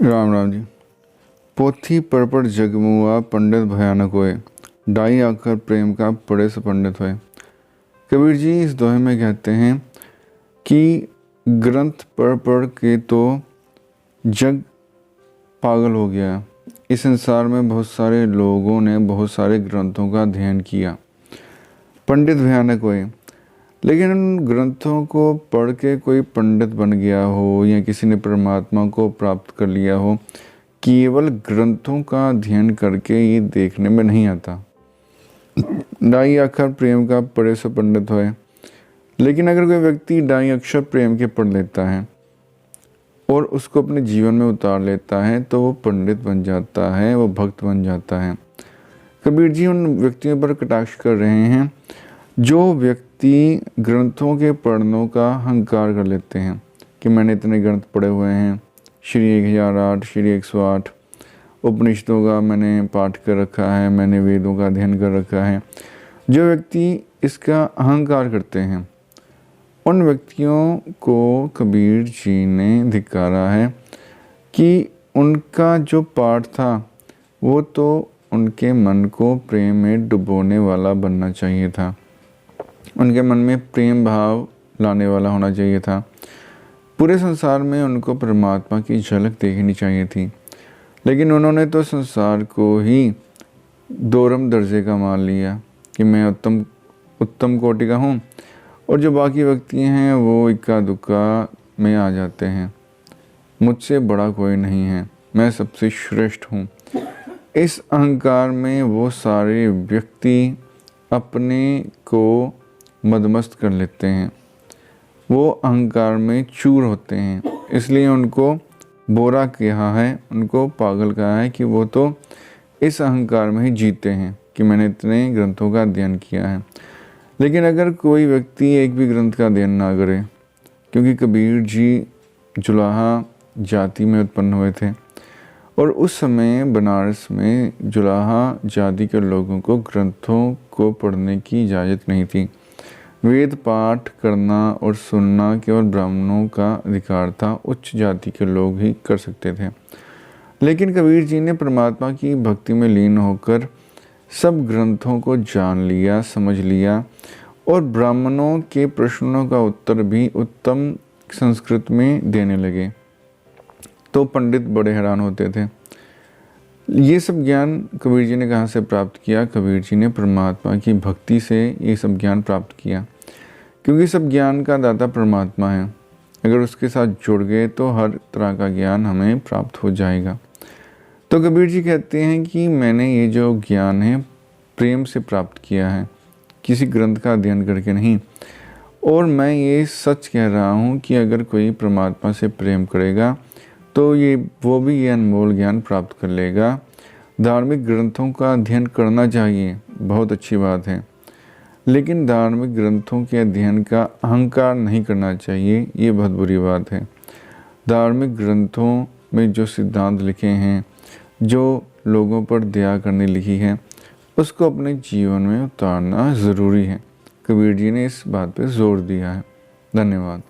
राम राम जी। पोथी परपट जगमुआ पंडित भयानक होए, डाई आकर प्रेम का बड़े से पंडित होए। कबीर जी इस दोहे में कहते हैं कि ग्रंथ पढ़ पढ़ के तो जग पागल हो गया। इस संसार में बहुत सारे लोगों ने बहुत सारे ग्रंथों का अध्ययन किया, पंडित भयानक हुए, लेकिन उन ग्रंथों को पढ़ के कोई पंडित बन गया हो या किसी ने परमात्मा को प्राप्त कर लिया हो, केवल ग्रंथों का अध्ययन करके ये देखने में नहीं आता। डाई अक्षर प्रेम का पढ़े सो पंडित होए। लेकिन अगर कोई व्यक्ति डाई अक्षर प्रेम के पढ़ लेता है और उसको अपने जीवन में उतार लेता है तो वो पंडित बन जाता है, वो भक्त बन जाता है। कबीर जी उन व्यक्तियों पर कटाक्ष कर रहे हैं जो व्यक्ति ग्रंथों के पढ़नों का अहंकार कर लेते हैं कि मैंने इतने ग्रंथ पढ़े हुए हैं, श्री 1008, श्री 108 उपनिषदों का मैंने पाठ कर रखा है, मैंने वेदों का अध्ययन कर रखा है। जो व्यक्ति इसका अहंकार करते हैं उन व्यक्तियों को कबीर जी ने धिक्कारा है कि उनका जो पाठ था वो तो उनके मन को प्रेम में डुबोने वाला बनना चाहिए था, उनके मन में प्रेम भाव लाने वाला होना चाहिए था। पूरे संसार में उनको परमात्मा की झलक देखनी चाहिए थी, लेकिन उन्होंने तो संसार को ही दोरम दर्जे का मान लिया कि मैं उत्तम कोटि का हूँ और जो बाकी व्यक्ति हैं वो इक्का दुक्का में आ जाते हैं। मुझसे बड़ा कोई नहीं है, मैं सबसे श्रेष्ठ हूँ। इस अहंकार में वो सारे व्यक्ति अपने को मदमस्त कर लेते हैं, वो अहंकार में चूर होते हैं। इसलिए उनको बोरा कहा है, उनको पागल कहा है कि वो तो इस अहंकार में ही जीते हैं कि मैंने इतने ग्रंथों का अध्ययन किया है। लेकिन अगर कोई व्यक्ति एक भी ग्रंथ का अध्ययन ना करे, क्योंकि कबीर जी जुलाहा जाति में उत्पन्न हुए थे और उस समय बनारस में जुलाहा जाति के लोगों को ग्रंथों को पढ़ने की इजाज़त नहीं थी। वेद पाठ करना और सुनना केवल ब्राह्मणों का अधिकार था, उच्च जाति के लोग ही कर सकते थे। लेकिन कबीर जी ने परमात्मा की भक्ति में लीन होकर सब ग्रंथों को जान लिया, समझ लिया और ब्राह्मणों के प्रश्नों का उत्तर भी उत्तम संस्कृत में देने लगे। तो पंडित बड़े हैरान होते थे। ये सब ज्ञान कबीर जी ने कहाँ से प्राप्त किया? कबीर जी ने परमात्मा की भक्ति से ये सब ज्ञान प्राप्त किया, क्योंकि सब ज्ञान का दाता परमात्मा है। अगर उसके साथ जुड़ गए तो हर तरह का ज्ञान हमें प्राप्त हो जाएगा। तो कबीर जी कहते हैं कि मैंने ये जो ज्ञान है प्रेम से प्राप्त किया है, किसी ग्रंथ का अध्ययन करके नहीं। और मैं ये सच कह रहा हूँ कि अगर कोई परमात्मा से प्रेम करेगा तो वो भी ये अनमोल ज्ञान प्राप्त कर लेगा। धार्मिक ग्रंथों का अध्ययन करना चाहिए, बहुत अच्छी बात है, लेकिन धार्मिक ग्रंथों के अध्ययन का अहंकार नहीं करना चाहिए, ये बहुत बुरी बात है। धार्मिक ग्रंथों में जो सिद्धांत लिखे हैं, जो लोगों पर दया करने लिखी है, उसको अपने जीवन में उतारना ज़रूरी है। कबीर जी ने इस बात पर जोर दिया है। धन्यवाद।